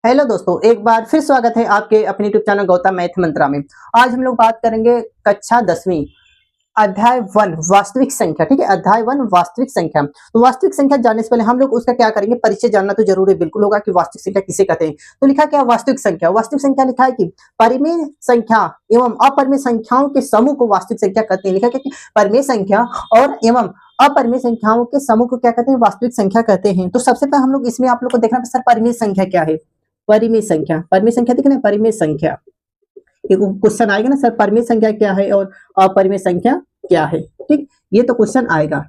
Hello दोस्तों, एक बार फिर स्वागत है आपके अपने यूट्यूब चैनल गौतम मैथ मंत्रा में। आज हम लोग बात करेंगे कक्षा 10वीं अध्याय 1 वास्तविक संख्या। ठीक है, अध्याय 1 वास्तविक संख्या। तो वास्तविक संख्या जानने से पहले हम लोग उसका क्या करेंगे, परिचय जानना तो जरूरी बिल्कुल होगा कि वास्तविक संख्या किसे कहते हैं। तो लिखा क्या वास्तविक संख्या। वास्तविक संख्या लिखा है कि परिमेय संख्या एवं अपरिमेय संख्याओं के समूह को वास्तविक संख्या कहते हैं। लिखा क्या कि परिमेय संख्या और एवं अपरिमेय संख्याओं के समूह को क्या कहते हैं, वास्तविक संख्या कहते हैं। तो सबसे पहले हम लोग इसमें आप लोग को देखना सर परिमेय संख्या क्या है। परिमेय संख्या, परिमेय संख्या दिख रहा है, परिमेय संख्या। एक क्वेश्चन आएगा ना सर, परिमेय संख्या क्या है और अपरिमेय संख्या क्या है। ठीक, ये तो क्वेश्चन आएगा,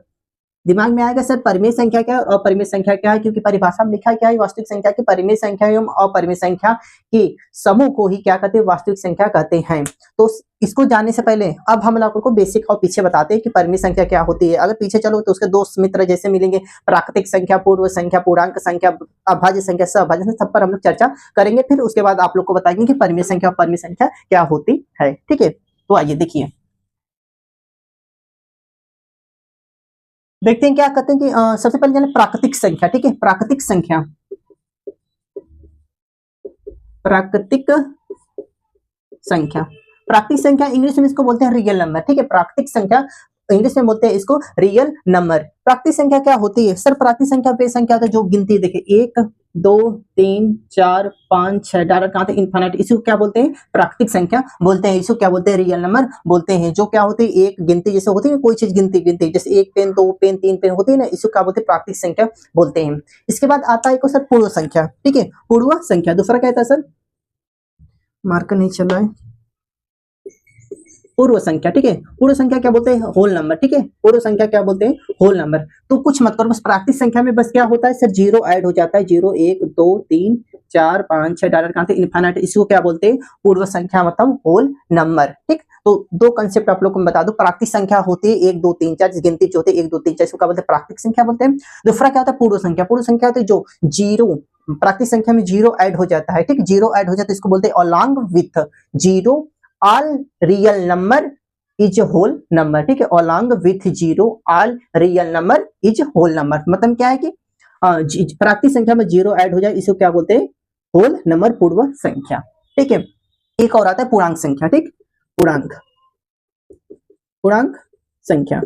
दिमाग में आएगा सर परिमेय संख्या क्या है और अपरिमेय संख्या क्या है, क्योंकि परिभाषा में लिखा क्या है वास्तविक संख्या की परिमेय संख्या एवं अपरिमेय संख्या के समूह को ही क्या कहते हैं, वास्तविक संख्या कहते हैं। तो इसको जानने से पहले अब हम लोगों को बेसिक और पीछे बताते हैं कि परिमेय संख्या क्या होती है। अगर पीछे चलो तो उसके दो मित्र जैसे मिलेंगे, प्राकृतिक संख्या, पूर्व संख्या, पूर्णांक संख्या, अभाज्य संख्या, सहभाज्य संख्या, सब पर हम लोग चर्चा करेंगे। फिर उसके बाद आप लोग को बताएंगे कि परिमेय संख्या और अपरिमेय संख्या क्या होती है। ठीक है, तो आइए देखिए, देखते हैं क्या कहते हैं कि सबसे पहले जाने प्राकृतिक संख्या। ठीक है, प्राकृतिक संख्या, प्राकृतिक संख्या, प्राकृतिक संख्या इंग्लिश में इसको बोलते हैं रियल नंबर। ठीक है, प्राकृतिक संख्या इंग्लिश में बोलते हैं इसको रियल नंबर। प्राकृतिक संख्या क्या होती है सर, प्राकृतिक संख्या वे संख्या होती है जो गिनती देखे 1 2 3 4 5 6 डायरेक्ट कहां तक इनफाइनाइट, इसको क्या बोलते हैं, प्राकृतिक संख्या बोलते हैं। इसको क्या बोलते हैं, रियल नंबर बोलते हैं। जो क्या होती है, एक गिनती जैसे होती है कोई चीज गिनती जैसे 1 पेन 2 पेन 3 पेन होती है ना, इसको क्या बोलते हैं, प्राकृतिक संख्या बोलते हैं। इसके बाद आता है सर पूर्व संख्या। ठीक है, पूर्व संख्या दूसरा क्या था सर, मार्कर नहीं चल रहा है, पूर्व संख्या। ठीक है, पूर्व संख्या क्या बोलते हैं, होल नंबर। ठीक है, पूर्व संख्या क्या बोलते हैं, होल नंबर। तो कुछ मत करो, बस प्राकृतिक संख्या में बस क्या होता है सर, जीरो ऐड हो जाता है। 0 1 2 3 4 5 6 डायरेक्ट कहां से इनफाइनाइट, इसको क्या बोलते हैं, पूर्व संख्या मतलब होल नंबर। ठीक, तो दो कंसेप्ट आप लोग को बता दो। प्राकृतिक संख्या होती है 1 2 3 4, गिनती जो होती है 1 2 3 4, इसको क्या बोलते हैं, प्राकृतिक संख्या बोलते हैं। दूसरा क्या होता है पूर्व संख्या। पूर्व संख्या होती है जो जीरो, प्राकृतिक संख्या में जीरो ऐड हो जाता है। ठीक, जीरो ऐड हो जाता है, इसको बोलते हैं along with zero all real number is whole number. ठीक है, along with zero all real number is whole number. मतलब क्या है कि प्राकृतिक संख्या में जीरो ऐड हो जाए, इसको क्या बोलते हैं, होल नंबर, पूर्व संख्या। ठीक है, एक और आता है पूर्णांक संख्या। ठीक, पूर्णांक संख्या।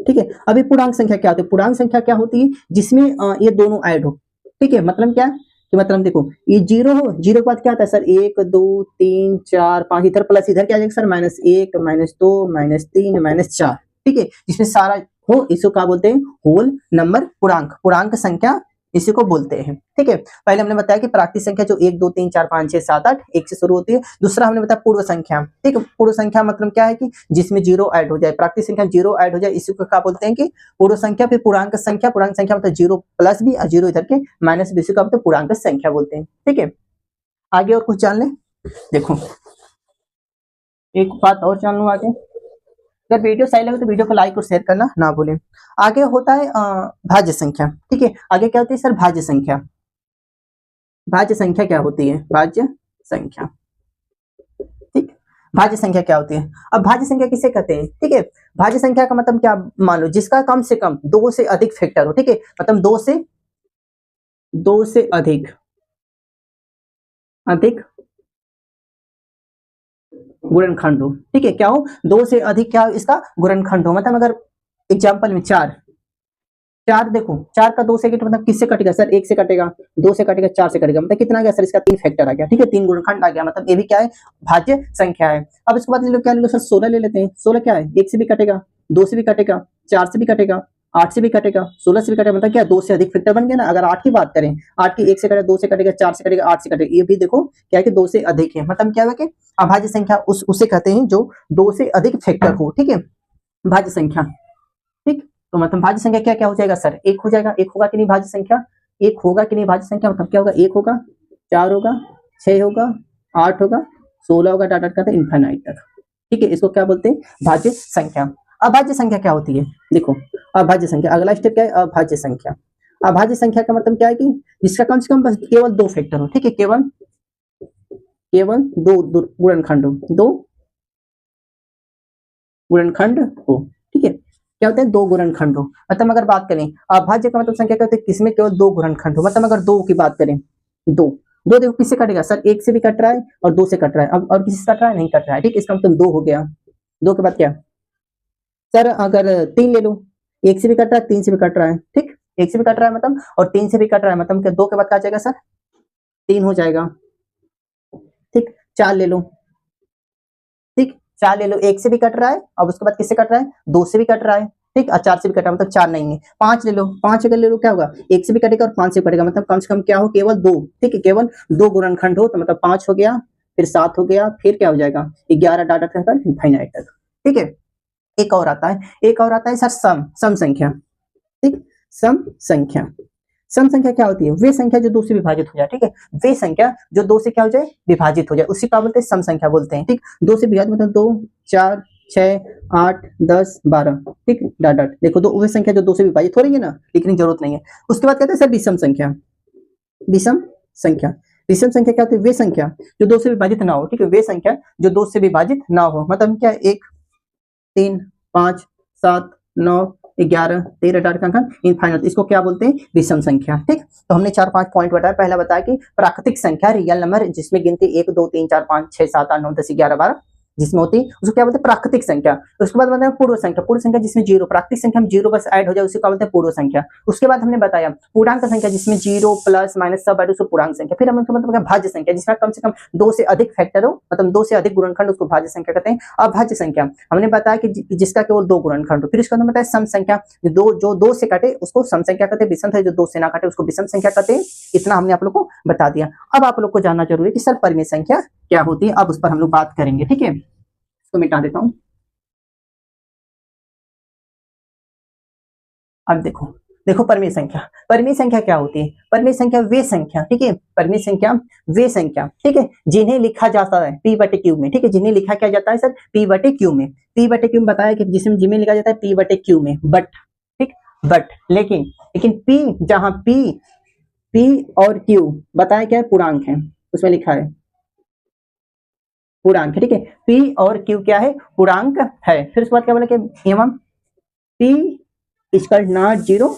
ठीक है, अभी पूर्णांक संख्या क्या होती है, पूर्णांक संख्या क्या होती है जिसमें ये दोनों ऐड हो। ठीक है, मतलब क्या कि मतलब देखो ये जीरो हो, जीरो के बाद क्या आता है सर, 1 2 3 4 5, इधर प्लस इधर क्या आ जाएगा सर, -1 -2 -3 -4। ठीक है, जिसमें सारा हो, इसको क्या बोलते हैं, होल नंबर, पूर्णांक संख्या इसी को बोलते हैं। ठीक है, पहले हमने बताया कि प्राकृतिक संख्या जो 1 2 3 4 5 6 7 8 1 से शुरू होती है। दूसरा हमने बताया पूर्व संख्या। ठीक है, पूर्व संख्या मतलब क्या है कि जिसमें जीरो ऐड हो जाए, प्राकृतिक संख्या जीरो ऐड हो जाए, इसी को क्या बोलते हैं कि पूर्व संख्या। फिर पूर्णांक संख्या मतलब जीरो प्लस भी और जीरो इधर के माइनस भी, इसी को मतलब पूर्णांक संख्या बोलते हैं। ठीक है, आगे और कुछ जान ले। देखो एक बात और जान लो आगे, अगर वीडियो सही लगे तो वीडियो को लाइक और शेयर करना ना भूलें। आगे होता है भाज्य संख्या। ठीक है, आगे क्या होती है सर, भाज्य संख्या। भाज्य संख्या क्या होती है, भाज्य संख्या। ठीक, भाज्य संख्या क्या होती है। अब भाज्य संख्या किसे कहते हैं। ठीक है, भाज्य संख्या का मतलब क्या, मान लो जिसका कम से कम 2 से अधिक फैक्टर हो। ठीक है, मतलब 2 से अधिक गुणनखंड हो। ठीक है, क्या हो, 2 से अधिक क्या हो, इसका गुणनखंड हो। मतलब अगर एग्जांपल में 4 देखो 4 का 2 से मतलब किससे कटेगा सर, 1 से कटेगा, 2 से कटेगा, 4 से कटेगा, मतलब कितना आ गया सर, इसका 3 फैक्टर आ गया। ठीक है, 3 गुणनखंड आ गया, मतलब ये भी क्या है, भाज्य संख्या है। अब इसके बाद ले लो क्या ले लो सर, 16 ले लेते हैं। 16 क्या है, 1 से भी कटेगा, 2 से भी कटेगा, 4 से भी कटेगा, 8 से भी कटेगा, 16 से भी कटेगा, मतलब क्या 2 से अधिक फैक्टर बन गया ना। अगर 8 की बात करें, 8 की 1 से कटेगा, 2 से कटेगा, 4 से कटेगा, 8 से कटेगा, ये भी देखो क्या है कि 2 से अधिक है। मतलब क्या है कि अभाज्य संख्या उसे कहते हैं जो 2 से अधिक फैक्टर हो। ठीक है, भाज्य संख्या। ठीक, तो मतलब भाज्य संख्या क्या क्या हो जाएगा सर, 1 हो जाएगा। 1 होगा कि नहीं भाज्य संख्या, 1 होगा कि नहीं भाज्य संख्या, मतलब क्या होगा, 1 होगा, 4 होगा, 6 होगा, 8 होगा, 16 होगा, डाटा करते हैं इनफाइनाइट तक। ठीक है, इसको क्या बोलते हैं, भाज्य संख्या। अभाज्य संख्या क्या होती है, देखो अभाज्य संख्या, अगला स्टेप क्या है, अभाज्य संख्या। अभाज्य संख्या का मतलब क्या है कि जिसका कम से कम बस केवल 2 फैक्टर हो। ठीक है, केवल 2 गुणनखंड हो, 2 गुणनखंड हो। ठीक है, क्या होते हैं, 2 गुणनखंड हो। मतलब अगर बात करें अभाज्य का मतलब संख्या क्या होती है, किसमें केवल 2 गुणनखंड हो। मतलब अगर 2 की बात करें, 2 दो देखो किससे कटेगा सर, एक से भी कट रहा है और दो से कट रहा है, अब और किसी से कट रहा है, नहीं कट रहा है, ठीक, इसका मतलब दो हो गया। दो के बाद क्या सर, अगर तीन ले लो, एक से भी कट रहा है तीन से भी कट रहा है, ठीक, एक से भी कट रहा है मतलब और तीन से भी कट रहा है मतलब क्या, दो के बाद क्या जाएगा सर, तीन हो जाएगा, ठीक। चार ले लो, ठीक, चार ले लो, एक से भी कट रहा है, अब उसके बाद किससे कट रहा है, दो से भी कट रहा है, ठीक, और चार से भी कट रहा है मतलब चार नहीं है। पांच ले लो, पांच अगर ले लो क्या होगा, एक से भी कटेगा और पांच से भी कटेगा, मतलब कम से कम क्या हो, केवल दो, ठीक है, केवल दो गुणनखंड हो, तो मतलब पांच हो गया, फिर सात हो गया, फिर क्या हो जाएगा 11 डाटा तक इनफाइनाइट तक, ठीक है। एक और आता है, एक और आता है सर सम संख्या, ठीक, सम संख्या। सम संख्या क्या होती है, वे संख्या जो दो से विभाजित हो जाए, ठीक है, वे संख्या जो दो से क्या हो जाए, विभाजित हो जाए, उसी का बोलते हैं सम संख्या बोलते हैं, ठीक। दो से विभाजित मतलब दो, चार, 6, 8, 10, 12, ठीक, डॉट डॉट, देखो दो वे संख्या जो दो से विभाजित हो रही है ना, लिखने की जरूरत नहीं है। उसके बाद कहते हैं सर विषम संख्या, विषम संख्या। विषम संख्या क्या होती है, वे संख्या जो दो से विभाजित ना हो, ठीक है, वे संख्या जो दो से विभाजित ना हो, मतलब क्या, 1, 3, 5, 7, 9, 11, 13 डाटा का अंक इनफाइनाइट, इसको क्या बोलते हैं, विषम संख्या, ठीक। तो हमने 4-5 पॉइंट बताया, पहला बताया कि प्राकृतिक संख्या रियल नंबर जिसमें गिनती 1, 2, 3, 4, 5, 6, 7, 8, 9, 10, 11, 12 जिसमें होती है उसको क्या बोलते हैं, प्राकृतिक संख्या। उसके बाद बताया पूर्व संख्या, पूर्व संख्या जिसमें जीरो, प्राकृतिक संख्या में जीरो बस ऐड हो जाए उसी का बोलते हैं पूर्व संख्या। उसके बाद हमने बताया पूर्णांक संख्या जिसमें जीरो प्लस माइनस सब ऐड उसको पूर्णांक संख्या। फिर हमने मतलब भाज्य संख्या जिसमें कम से कम दो से अधिक फैक्टर हो, मतलब दो से अधिक गुणनखंड, उसको भाज्य संख्या कहते हैं। अभाज्य संख्या हमने बताया कि जिसका केवल दो गुणनखंड हो। फिर इसका बताया सम संख्या, जो दो से कटे उसको सम संख्या कहते हैं, विषम संख्या जो दो से ना कटे उसको विषम संख्या कहते हैं। इतना हमने आप लोग को बता दिया। अब आप लोग को जानना जरूरी है कि सर परिमेय संख्या क्या होती है, अब उस पर हम लोग बात करेंगे, ठीक है। तो मिटा देता हूं। अब देखो, देखो परिमेय संख्या, परिमेय संख्या क्या होती है, परिमेय संख्या वे संख्या, ठीक है, परिमेय संख्या वे संख्या, ठीक है, जिन्हें लिखा जाता है पी बटे क्यू में, ठीक है, जिन्हें लिखा क्या जाता है सर, पी बटे क्यू में। पी बटे क्यू में बताया कि जिसमें लिखा जाता है पी बटे क्यू में, बट, ठीक, बट लेकिन पी, जहां पी और क्यू बताया क्या है, पूर्णांक है, उसमें लिखा है पूर्णांक, ठीक है, पी और क्यू क्या है, पूर्णांक है। फिर उसके बाद क्या बोला कि एवं पी इक्वल नॉट जीरो,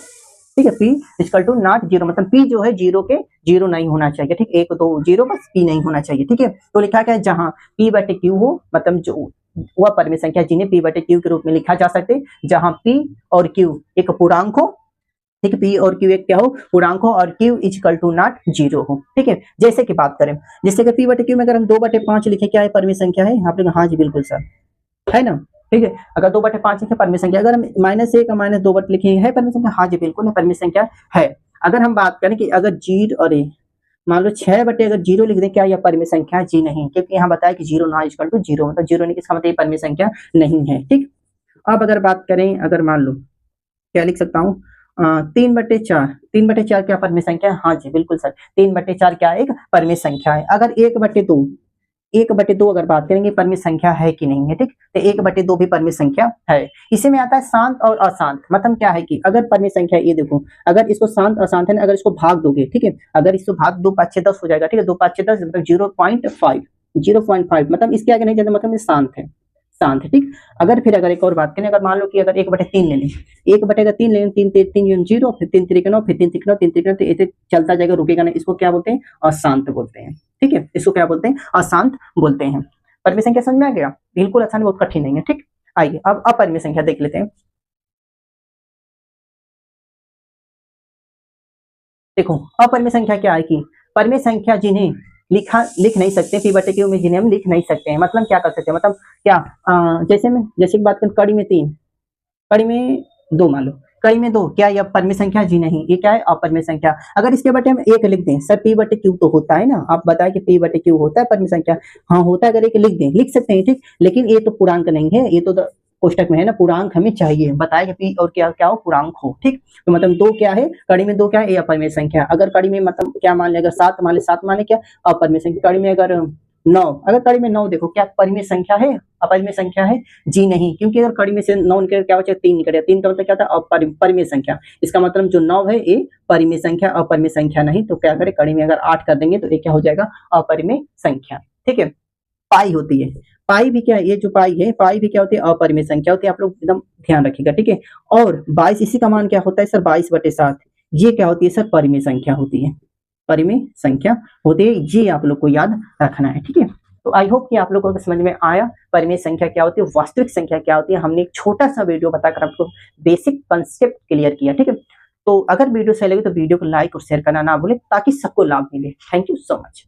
ठीक है, P equal to not zero, मतलब पी जो है जीरो के जीरो नहीं होना चाहिए, ठीक, एक दो जीरो बस, पी नहीं होना चाहिए, ठीक है। तो लिखा क्या है, जहां पी बटे क्यू हो, मतलब जो वह परिमेय संख्या जिन्हें पी बटे क्यू के रूप में लिखा जा सकते, जहां पी और क्यू एक पूर्णांक हो, ठीक है, पी और क्यू एक क्या हो, पूर्णांक हो, और Q equal to not zero हो, ठीक है। जैसे कि बात करें, जैसे कि पी बटे क्यू में अगर हम 2/5 लिखे, क्या है परिमेय संख्या है, आप लोग हाँ जी बिल्कुल सर, है ना, ठीक है। अगर 2/5 लिखे परिमेय संख्या, अगर हम -1 और -2 लिखे है परिमेय संख्या, हाँ जी बिल्कुल है, परिमेय संख्या है। अगर हम बात करें कि अगर जीरो, अरे मान लो 6 अगर जीरो लिख दें, क्या यह परिमेय संख्या, जी नहीं, क्योंकि यहाँ बताया कि zero not equal to zero, मतलब जीरो नहीं, इसका मतलब परिमेय संख्या नहीं है, ठीक। अब अगर बात करें, अगर मान लो क्या लिख सकता हूँ, 3/4, 3/4 क्या परिमेय संख्या है, हाँ जी बिल्कुल सर, 3/4 क्या एक परिमेय संख्या है। अगर 1/2, 1/2 अगर बात करेंगे परिमेय संख्या है कि नहीं है, ठीक, तो 1/2 भी परिमेय संख्या है। इसी में आता है शांत और अशांत, मतलब क्या है कि अगर परिमेय संख्या, ये देखो, अगर इसको शांत अशांत है ना, अगर इसको भाग दोगे, ठीक है, अगर इसको भाग 2×5=10 हो जाएगा, ठीक है, 2×5=10 मतलब 0.5, 0.5 मतलब इसके आगे नहीं जाता, मतलब ये शांत है, शांत है, ठीक। अगर एक और बात करें, अगर मान लो कि अगर 1/3 ले लें, 1/3 ले लें, 3 जीरो, फिर 3×3 9, फिर 3×3 9, 3×3 9, तो ऐसे चलता जाएगा, रुकेगा नहीं, इसको क्या बोलते हैं, अशांत बोलते हैं, ठीक है, इसको क्या बोलते हैं, अशांत बोलते हैं। परिमेय संख्या समझ में आ गया, बिल्कुल आसान, बहुत कठिन नहीं है, ठीक। आइए अब अपरिमेय संख्या देख लेते हैं। देखो अपरिमेय संख्या क्या है कि परिमेय संख्या जिन्हें लिख नहीं सकते, पी बटे क्यू में जिन्हें हम लिख नहीं सकते हैं, मतलब क्या कर सकते हैं, मतलब क्या, जैसे की बात करें, कड़ी में 3, कड़ी में 2 मान लो, कड़ी में 2 क्या यह परिमेय संख्या, जी नहीं, ये क्या है, अपरिमेय संख्या। अगर इसके बटे हम एक लिख दें, सर पी बटे क्यू तो होता है ना, आप बताएं कि पी बटे क्यू होता है परिमेय संख्या, हाँ होता है, अगर एक लिख दें, लिख सकते हैं, ठीक, लेकिन ये तो पूर्णांक नहीं है, ये तो कोष्टक में है ना, पूर्णांक हमें चाहिए, बताया कि पी और क्या क्या हो, पूर्णांक हो, ठीक। तो मतलब 2 क्या है, कड़ी में 2 क्या है, ये अपरिमेय संख्या। अगर कड़ी में मतलब क्या मान ले, अगर 7 मान ले, 7 मान ले क्या, अपरिमेय संख्या। कड़ी में अगर 9, अगर कड़ी में 9 देखो क्या परिमेय संख्या है, अपरिमेय संख्या है, जी नहीं, क्योंकि अगर कड़ी में से 9 निकले क्या बचा, 3 निकले, 3 का मतलब क्या था, परिमेय संख्या। इसका मतलब जो 9 है ये परिमेय संख्या, अपरिमेय संख्या नहीं। तो क्या करें, कड़ी में अगर 8 कर देंगे तो ये क्या हो जाएगा, अपरिमेय संख्या, ठीक है। पाई होती है, पाई भी क्या है, ये जो पाई है, पाई भी क्या होती है, अपरिमेय संख्या होती है, आप लोग एकदम ध्यान रखिएगा, ठीक है। और 22, इसी का मान क्या होता है सर, 22/7, ये क्या होती है सर, परिमेय संख्या होती है, परिमेय संख्या होती है, ये आप लोग को याद रखना है। ठीक है, तो आई होप कि आप लोगों को समझ में आया परिमेय संख्या क्या होती है, वास्तविक संख्या क्या होती है। हमने एक छोटा सा वीडियो बताकर आपको बेसिक कंसेप्ट क्लियर किया। ठीक है, तो अगर वीडियो सही लगे तो वीडियो को लाइक और शेयर करना ना भूलें ताकि सबको लाभ मिले। Thank you so much.